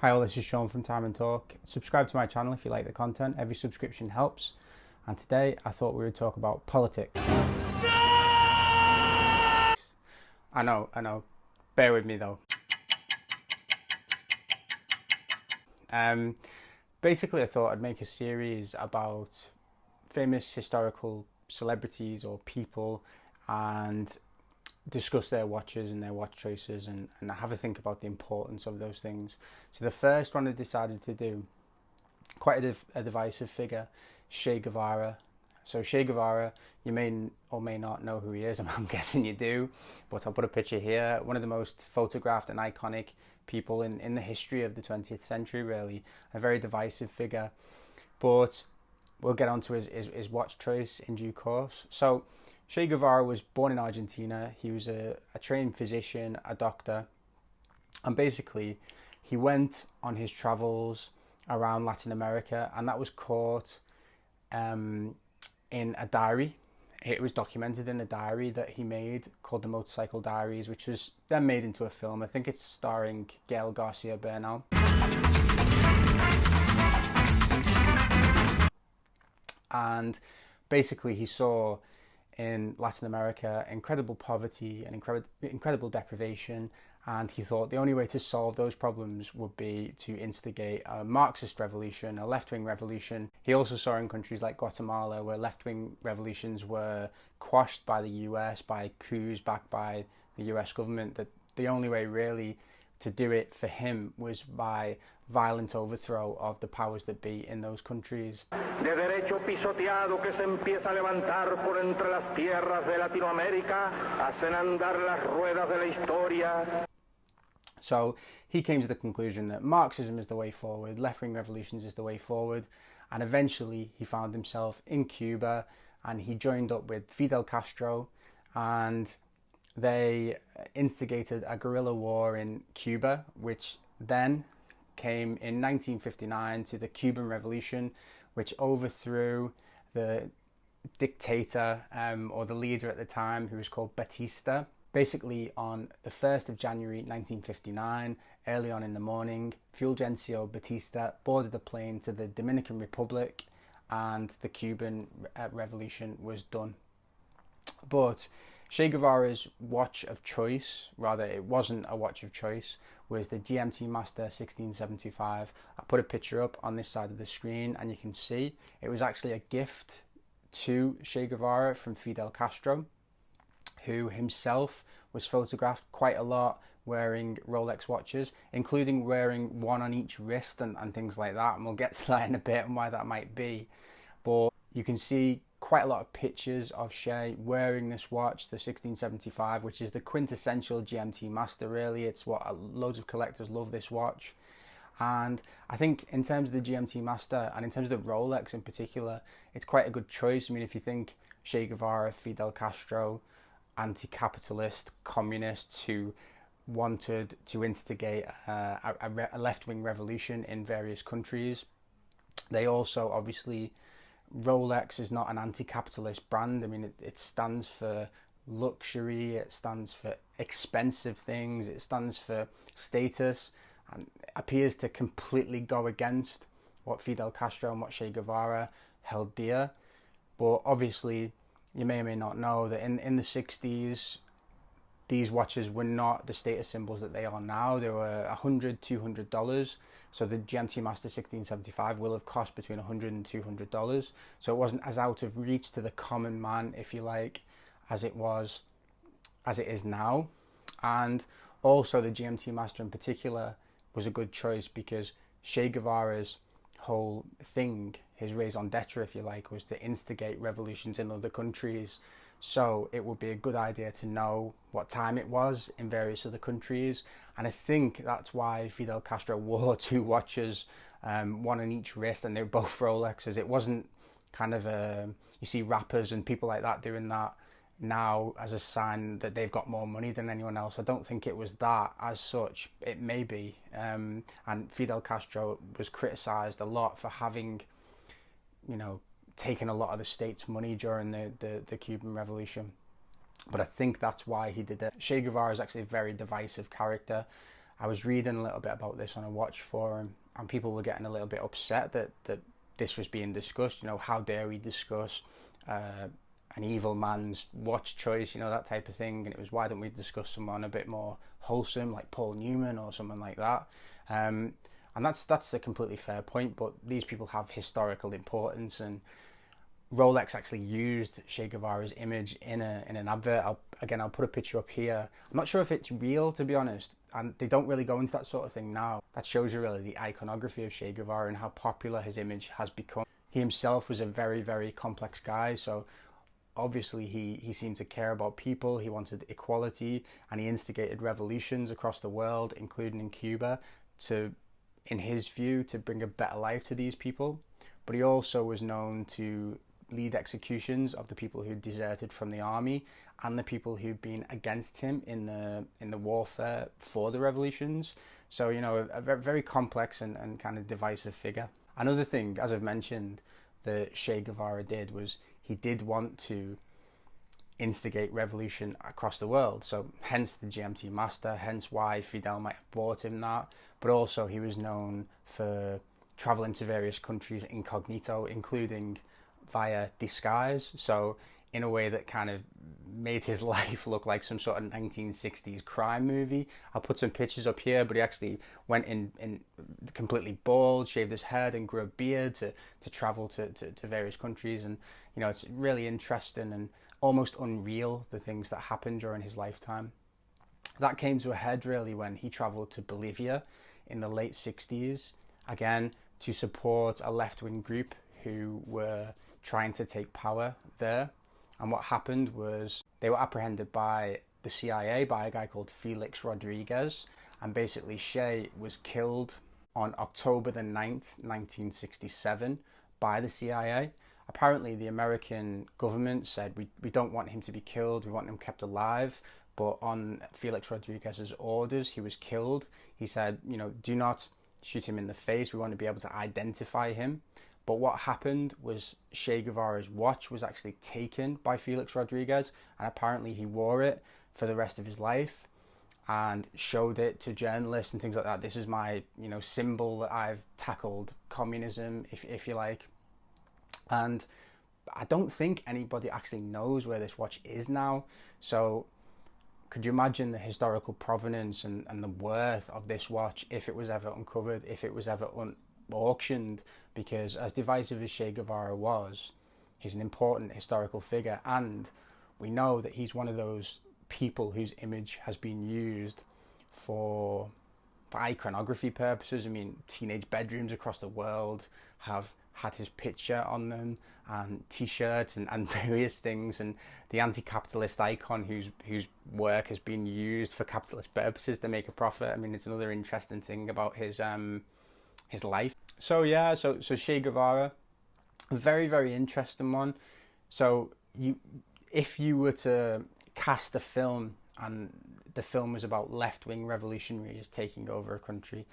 Hi all, this is Sean from Time and Talk. Subscribe to my channel if you like the content. Every subscription helps. And today I thought we would talk about politics. I know. Bear with me though. Basically I thought I'd make a series about famous historical celebrities or people and discuss their watches and their watch choices and have a think about the importance of those things. So the first one I decided to do, quite a divisive figure, Che Guevara. So Che Guevara, you may or may not know who he is, I'm guessing you do, but I'll put a picture here. One of the most photographed and iconic people in the history of the 20th century, really. A very divisive figure, but we'll get onto his watch choice in due course. So Che Guevara was born in Argentina. He was a trained physician, a doctor, and basically he went on his travels around Latin America, and that was caught in a diary. It was documented in a diary that he made called the Motorcycle Diaries, which was then made into a film. I think it's starring Gael Garcia Bernal. And basically he saw in Latin America incredible poverty and incredible deprivation, and he thought the only way to solve those problems would be to instigate a Marxist revolution, a left-wing revolution. He also saw in countries like Guatemala, where left-wing revolutions were quashed by the US, by coups backed by the US government, that the only way really to do it for him was by violent overthrow of the powers that be in those countries. De derecho pisoteado que se empieza a levantar por entre las tierras de Latinoamérica, hacen andar las ruedas de la historia. So he came to the conclusion that Marxism is the way forward, left-wing revolutions is the way forward, and eventually he found himself in Cuba and he joined up with Fidel Castro, and they instigated a guerrilla war in Cuba, which then came in 1959 to the Cuban Revolution, which overthrew the dictator or the leader at the time, who was called Batista. Basically on the 1st of January 1959, early on in the morning, Fulgencio Batista boarded a plane to the Dominican Republic and the Cuban Revolution was done. But Che Guevara's watch of choice, rather it wasn't a watch of choice, was the GMT Master 1675. I put a picture up on this side of the screen and you can see it was actually a gift to Che Guevara from Fidel Castro, who himself was photographed quite a lot wearing Rolex watches, including wearing one on each wrist and things like that, and we'll get to that in a bit and why that might be. But you can see quite a lot of pictures of Che wearing this watch, the 1675, which is the quintessential GMT Master, really. It's what loads of collectors love, this watch. And I think in terms of the GMT Master and in terms of the Rolex in particular, it's quite a good choice. I mean, if you think Che Guevara, Fidel Castro, anti-capitalist communists who wanted to instigate a left-wing revolution in various countries, they also obviously, Rolex is not an anti-capitalist brand. I mean, it stands for luxury, it stands for expensive things, it stands for status, and appears to completely go against what Fidel Castro and what Che Guevara held dear. But obviously, you may or may not know that in the 60s, these watches were not the status symbols that they are now. They were $100, $200. So the GMT Master 1675 will have cost between $100 and $200. So it wasn't as out of reach to the common man, if you like, as it is now. And also the GMT Master in particular was a good choice because Che Guevara's whole thing, his raison d'etre, if you like, was to instigate revolutions in other countries. So it would be a good idea to know what time it was in various other countries. And I think that's why Fidel Castro wore two watches, one on each wrist, and they were both Rolexes. It wasn't kind of you see rappers and people like that doing that now as a sign that they've got more money than anyone else. I don't think it was that as such. It may be. And Fidel Castro was criticized a lot for having, taken a lot of the state's money during the Cuban Revolution. But I think that's why he did it. Che Guevara is actually a very divisive character. I was reading a little bit about this on a watch forum, and people were getting a little bit upset that this was being discussed. You know, how dare we discuss an evil man's watch choice, you know, that type of thing. And it was, why don't we discuss someone a bit more wholesome, like Paul Newman or someone like that? And that's a completely fair point, but these people have historical importance, and Rolex actually used Che Guevara's image in an advert. I'll put a picture up here. I'm not sure if it's real, to be honest, and they don't really go into that sort of thing now. That shows you really the iconography of Che Guevara and how popular his image has become. He himself was a very, very complex guy, so obviously he seemed to care about people. He wanted equality, and he instigated revolutions across the world, including in Cuba, to, in his view, to bring a better life to these people. But he also was known to lead executions of the people who deserted from the army and the people who'd been against him in the warfare for the revolutions. So, you know, a very complex and kind of divisive figure. Another thing, as I've mentioned, that Che Guevara did was he did want to instigate revolution across the world. So hence the GMT master, hence why Fidel might have bought him that. But also he was known for traveling to various countries incognito, including via disguise, so in a way that kind of made his life look like some sort of 1960s crime movie. I'll put some pictures up here, but he actually went in completely bald, shaved his head and grew a beard to travel to various countries. And you know, it's really interesting and almost unreal, the things that happened during his lifetime. That came to a head really when he traveled to Bolivia in the late 60s, again to support a left-wing group who were trying to take power there. And what happened was they were apprehended by the CIA by a guy called Felix Rodriguez, and basically Che was killed on October the 9th, 1967 by the CIA. Apparently the American government said, we don't want him to be killed, we want him kept alive, but on Felix Rodriguez's orders he was killed. He said, you know, do not shoot him in the face, we want to be able to identify him. But what happened was Che Guevara's watch was actually taken by Felix Rodriguez, and apparently he wore it for the rest of his life and showed it to journalists and things like that. This is my, you know, symbol that I've tackled communism, if you like. And I don't think anybody actually knows where this watch is now. So could you imagine the historical provenance and the worth of this watch if it was ever uncovered, if it was ever auctioned? Because as divisive as Che Guevara was, he's an important historical figure, and we know that he's one of those people whose image has been used for iconography purposes. I mean, teenage bedrooms across the world have had his picture on them, and t-shirts and various things, and the anti-capitalist icon whose work has been used for capitalist purposes to make a profit. I mean, it's another interesting thing about his life. So yeah, so Che Guevara, a very, very interesting one. So if you were to cast a film and the film was about left-wing revolutionaries taking over a country,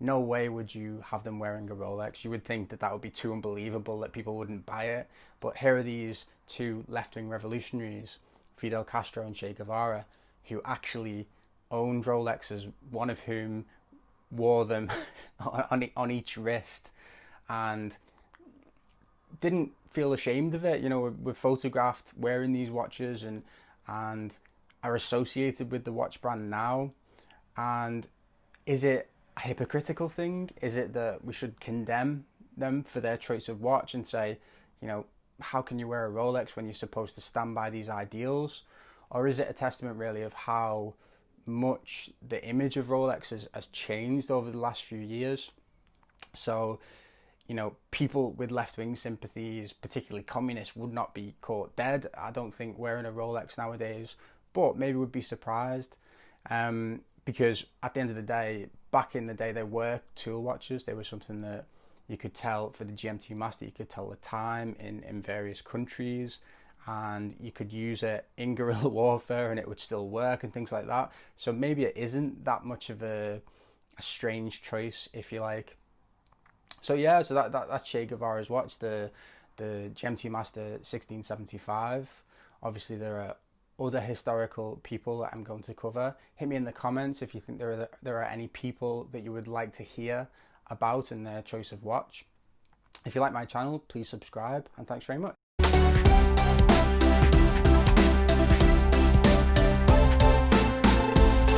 no way would you have them wearing a Rolex. You would think that would be too unbelievable, that people wouldn't buy it. But here are these two left-wing revolutionaries, Fidel Castro and Che Guevara, who actually owned Rolexes, one of whom wore them on each wrist and didn't feel ashamed of it. You know, we're photographed wearing these watches and are associated with the watch brand now. And is it a hypocritical thing? Is it that we should condemn them for their choice of watch and say, you know, how can you wear a Rolex when you're supposed to stand by these ideals? Or is it a testament really of how much the image of Rolex has changed over the last few years? So, you know, people with left-wing sympathies, particularly communists, would not be caught dead, I don't think, wearing a Rolex nowadays, but maybe would be surprised, because at the end of the day, back in the day, they were tool watches. They were something that you could tell, for the GMT master, you could tell the time in various countries, and you could use it in guerrilla warfare and it would still work and things like that. So maybe it isn't that much of a strange choice, if you like. So yeah, so that's Che Guevara's watch, the GMT Master 1675. Obviously there are other historical people that I'm going to cover. Hit me in the comments if you think there are any people that you would like to hear about and their choice of watch. If you like my channel, please subscribe, and thanks very much.